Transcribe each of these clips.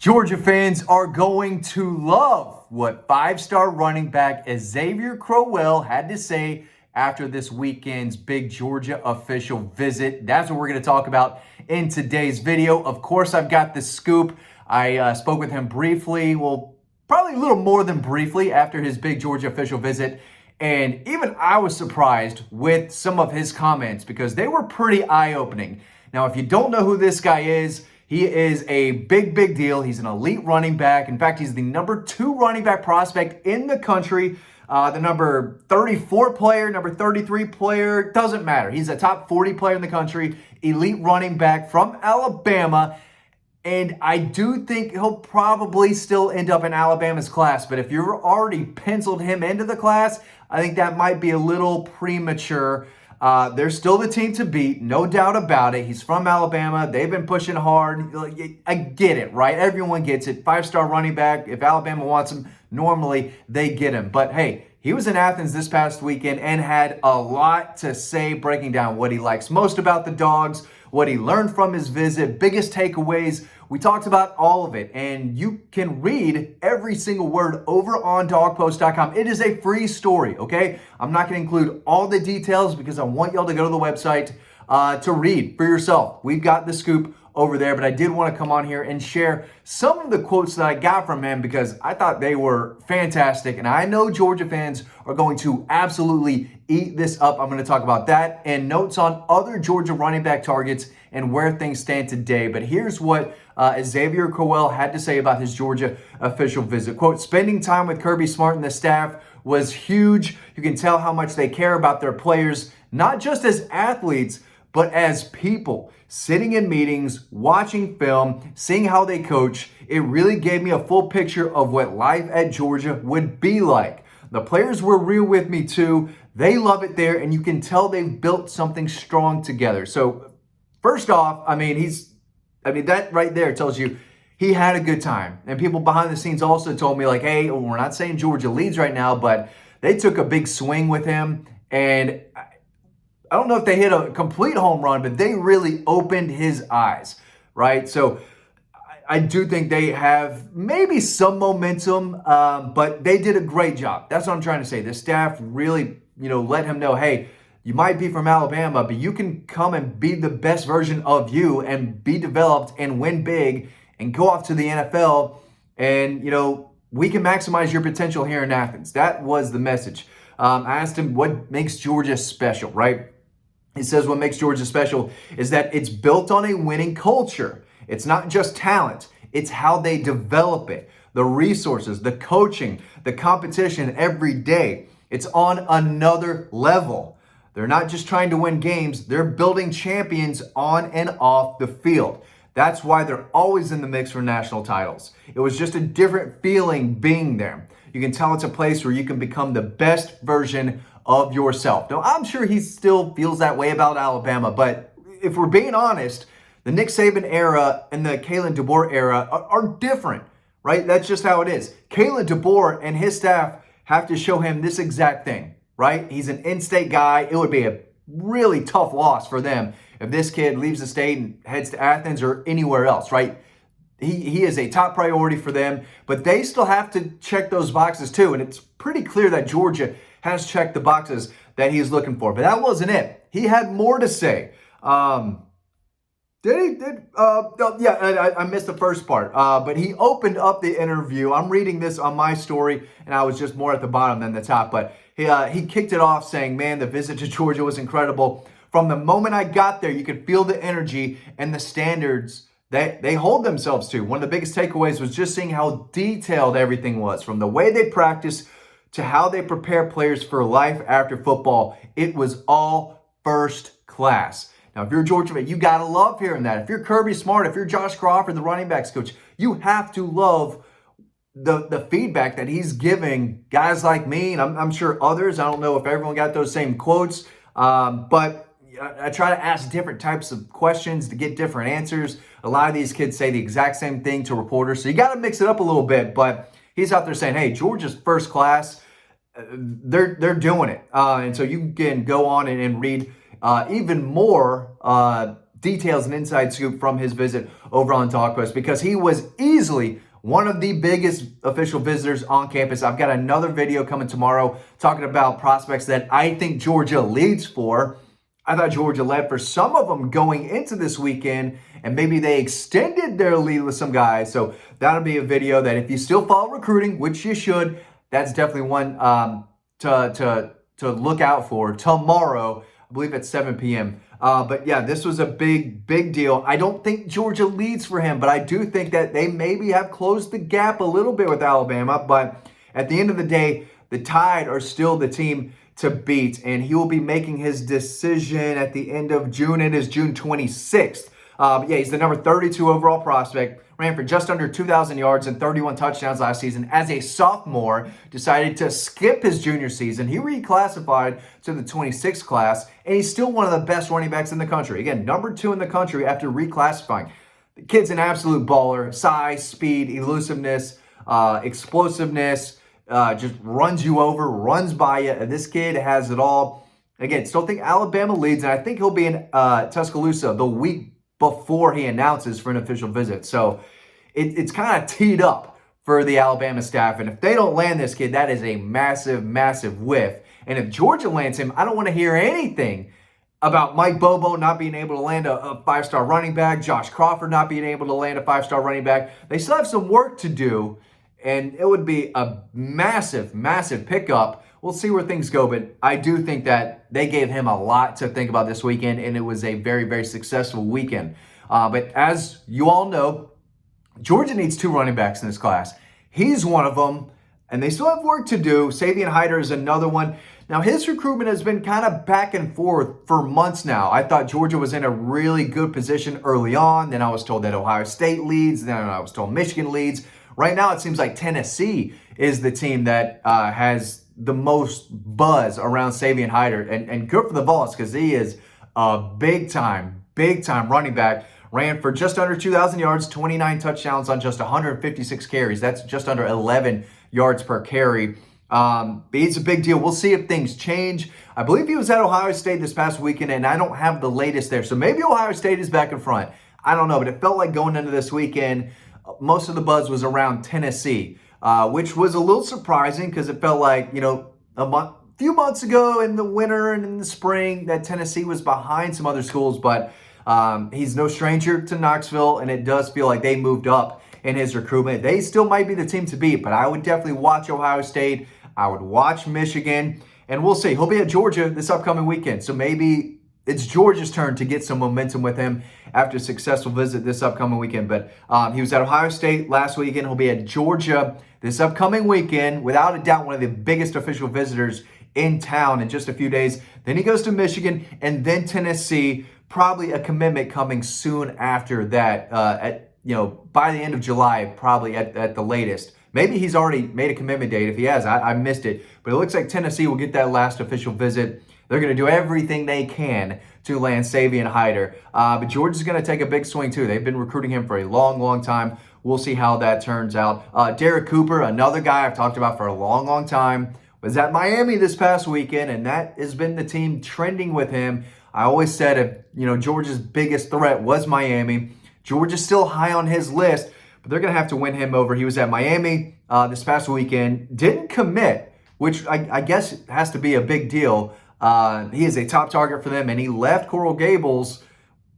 Georgia fans are going to love what five-star running back Xavier Crowell had to say after this weekend's big Georgia official visit. That's what we're going to talk about in today's video. Of course, I've got the scoop. I spoke with him briefly, well, probably a little more than briefly after his big Georgia official visit. And even I was surprised with some of his comments because they were pretty eye-opening. Now, if you don't know who this guy is, he is a big deal. He's an elite running back. In fact, he's the number 2 running back prospect in the country. The number 34 player, number 33 player, doesn't matter. He's a top 40 player in the country, elite running back from Alabama. And I do think he'll probably still end up in Alabama's class. But if you've already penciled him into the class, I think that might be a little premature. They're still the team to beat, no doubt about it. He's from Alabama. They've been pushing hard. I get it, right? Everyone gets it. 5-star running back. If Alabama wants him, normally they get him. But hey, he was in Athens this past weekend and had a lot to say, breaking down what he likes most about the Dogs, what he learned from his visit, biggest takeaways. We talked about all of it, and you can read every single word over on dawgpost.com. It is a free story, okay? I'm not going to include all the details because I want y'all to go to the website to read for yourself. We've got the scoop over there, but I did want to come on here and share some of the quotes that I got from him because I thought they were fantastic, and I know Georgia fans are going to absolutely eat this up. I'm going to talk about that and notes on other Georgia running back targets and where things stand today. But here's what Xavier Crowell had to say about his Georgia official visit. Quote, spending time with Kirby Smart and the staff was huge. You can tell how much they care about their players, not just as athletes, but as people. Sitting in meetings, watching film, seeing how they coach, it really gave me a full picture of what life at Georgia would be like. The players were real with me too. They love it there, and you can tell they've built something strong together. So first off, that right there tells you he had a good time. And people behind the scenes also told me like, hey, we're not saying Georgia leads right now, but they took a big swing with him. And I don't know if they hit a complete home run, but they really opened his eyes, right? So I do think they have maybe some momentum, but they did a great job. That's what I'm trying to say. The staff really, let him know, hey, you might be from Alabama, but you can come and be the best version of you and be developed and win big and go off to the NFL. And, we can maximize your potential here in Athens. That was the message. I asked him what makes Georgia special, right? He says what makes Georgia special is that it's built on a winning culture. It's not just talent. It's how they develop it. The resources, the coaching, the competition every day. It's on another level. They're not just trying to win games. They're building champions on and off the field. That's why they're always in the mix for national titles. It was just a different feeling being there. You can tell it's a place where you can become the best version of yourself. Now, I'm sure he still feels that way about Alabama, but if we're being honest, the Nick Saban era and the Kalen DeBoer era are different, right? That's just how it is. Kalen DeBoer and his staff have to show him this exact thing, right? He's an in-state guy. It would be a really tough loss for them if this kid leaves the state and heads to Athens or anywhere else, right? He is a top priority for them, but they still have to check those boxes too. And it's pretty clear that Georgia has checked the boxes that he's looking for. But that wasn't it. He had more to say. I missed the first part. But he opened up the interview. I'm reading this on my story, and I was just more at the bottom than the top. But he kicked it off saying, man, the visit to Georgia was incredible. From the moment I got there, you could feel the energy and the standards that they hold themselves to. One of the biggest takeaways was just seeing how detailed everything was, from the way they practice to how they prepare players for life after football. It was all first class. Now, if you're a Georgia fan, you got to love hearing that. If you're Kirby Smart, if you're Josh Crawford, the running backs coach, you have to love the feedback that he's giving guys like me, and I'm sure others. I don't know if everyone got those same quotes, but I try to ask different types of questions to get different answers. A lot of these kids say the exact same thing to reporters, so you got to mix it up a little bit. But he's out there saying, hey, Georgia's first class. They're doing it. And so you can go on and read even more details and inside scoop from his visit over on Dawg, because he was easily one of the biggest official visitors on campus. I've got another video coming tomorrow talking about prospects that I think Georgia leads for. I thought Georgia led for some of them going into this weekend, and maybe they extended their lead with some guys. So that'll be a video that if you still follow recruiting, which you should, that's definitely one to look out for tomorrow. I believe at 7 p.m. But yeah, this was a big deal. I don't think Georgia leads for him, but I do think that they maybe have closed the gap a little bit with Alabama. But at the end of the day, the Tide are still the team to beat, and he will be making his decision at the end of June. It is June 26th. Yeah, he's the number 32 overall prospect. Ran for just under 2,000 yards and 31 touchdowns last season as a sophomore. Decided to skip his junior season. He reclassified to the 26th class, and he's still one of the best running backs in the country. Again, number 2 in the country after reclassifying. The kid's an absolute baller. Size, speed, elusiveness, explosiveness. Just runs you over, runs by you. This kid has it all. Again, still think Alabama leads, and I think he'll be in Tuscaloosa the week before he announces for an official visit. So it's kind of teed up for the Alabama staff. And if they don't land this kid, that is a massive whiff. And if Georgia lands him, I don't want to hear anything about Mike Bobo not being able to land a 5-star running back, Josh Crawford not being able to land a 5-star running back. They still have some work to do, and it would be a massive pickup. We'll see where things go, but I do think that they gave him a lot to think about this weekend, and it was a very successful weekend. But as you all know, Georgia needs 2 running backs in this class. He's one of them, and they still have work to do. Savion Hyder is another one. Now, his recruitment has been kind of back and forth for months now. I thought Georgia was in a really good position early on. Then I was told that Ohio State leads. Then I was told Michigan leads. Right now, it seems like Tennessee is the team that has the most buzz around Savion Hyder. And good for the Vols, because he is a big time running back. Ran for just under 2,000 yards, 29 touchdowns on just 156 carries. That's just under 11 yards per carry. It's a big deal. We'll see if things change. I believe he was at Ohio State this past weekend, and I don't have the latest there. So maybe Ohio State is back in front. I don't know, but it felt like going into this weekend, most of the buzz was around Tennessee, which was a little surprising because it felt like, a few months ago in the winter and in the spring that Tennessee was behind some other schools, but he's no stranger to Knoxville, and it does feel like they moved up in his recruitment. They still might be the team to beat, but I would definitely watch Ohio State. I would watch Michigan, and we'll see. He'll be at Georgia this upcoming weekend, so maybe it's Georgia's turn to get some momentum with him after a successful visit this upcoming weekend. But he was at Ohio State last weekend. He'll be at Georgia this upcoming weekend. Without a doubt, one of the biggest official visitors in town in just a few days. Then he goes to Michigan and then Tennessee. Probably a commitment coming soon after that. By the end of July, probably at the latest. Maybe he's already made a commitment date. If he has, I missed it. But it looks like Tennessee will get that last official visit. They're going to do everything they can to land Savion Hyder. But Georgia's going to take a big swing, too. They've been recruiting him for a long time. We'll see how that turns out. Derek Cooper, another guy I've talked about for a long time, was at Miami this past weekend, and that has been the team trending with him. I always said if Georgia's biggest threat was Miami, Georgia's still high on his list, but they're going to have to win him over. He was at Miami this past weekend, didn't commit, which I guess has to be a big deal. He is a top target for them, and he left Coral Gables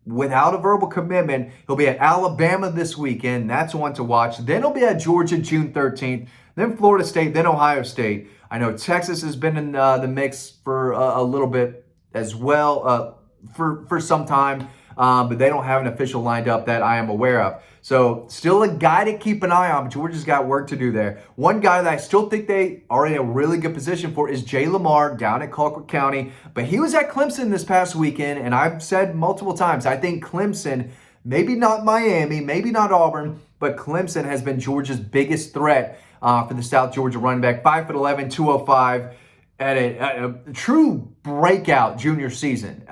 without a verbal commitment. He'll be at Alabama this weekend. That's one to watch. Then he'll be at Georgia June 13th, then Florida State, then Ohio State. I know Texas has been in the mix for a little bit as well for some time, but they don't have an official lined up that I am aware of. So still a guy to keep an eye on, but Georgia's got work to do there. One guy that I still think they are in a really good position for is Jay Lamar down at Colquitt County, but he was at Clemson this past weekend, and I've said multiple times, I think Clemson, maybe not Miami, maybe not Auburn, but Clemson has been Georgia's biggest threat for the South Georgia running back. 5'11", 205, at a true breakout junior season.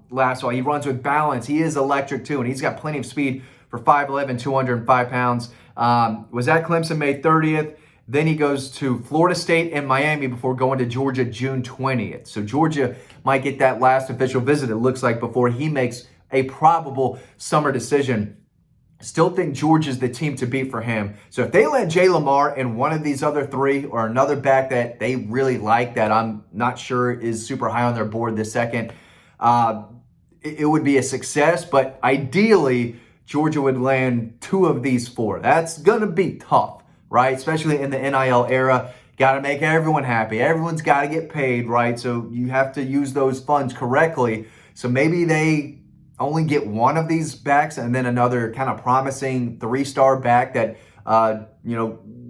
Last fall, he runs with balance. He is electric too, and he's got plenty of speed for 5'11", 205 pounds. Was at Clemson May 30th. Then he goes to Florida State and Miami before going to Georgia June 20th. So Georgia might get that last official visit, it looks like, before he makes a probable summer decision. Still think Georgia's the team to beat for him. So if they let Jay Lamar and one of these other three or another back that they really like that I'm not sure is super high on their board this second, it would be a success. But ideally, Georgia would land two of these four. That's going to be tough, right? Especially in the NIL era. Got to make everyone happy. Everyone's got to get paid, right? So you have to use those funds correctly. So maybe they only get one of these backs and then another kind of promising three-star back that,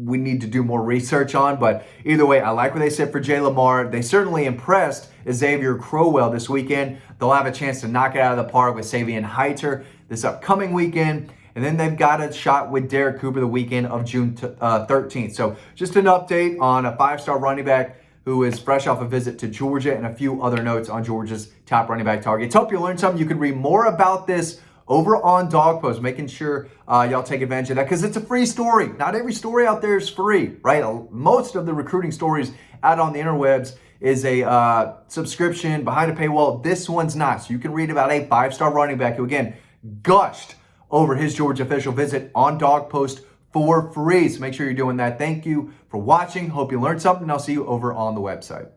we need to do more research on. But either way, I like what they said for Jay Lamar. They certainly impressed Xavier Crowell this weekend. They'll have a chance to knock it out of the park with Savion Heiter this upcoming weekend. And then they've got a shot with Derek Cooper the weekend of June 13th. So just an update on a five-star running back who is fresh off a visit to Georgia, and a few other notes on Georgia's top running back targets. Hope you learned something. You can read more about this over on Dawg Post, making sure y'all take advantage of that because it's a free story. Not every story out there is free, right? Most of the recruiting stories out on the interwebs is a subscription behind a paywall. This one's not. So you can read about a five-star running back who, again, gushed over his Georgia official visit on Dawg Post for free. So make sure you're doing that. Thank you for watching. Hope you learned something. I'll see you over on the website.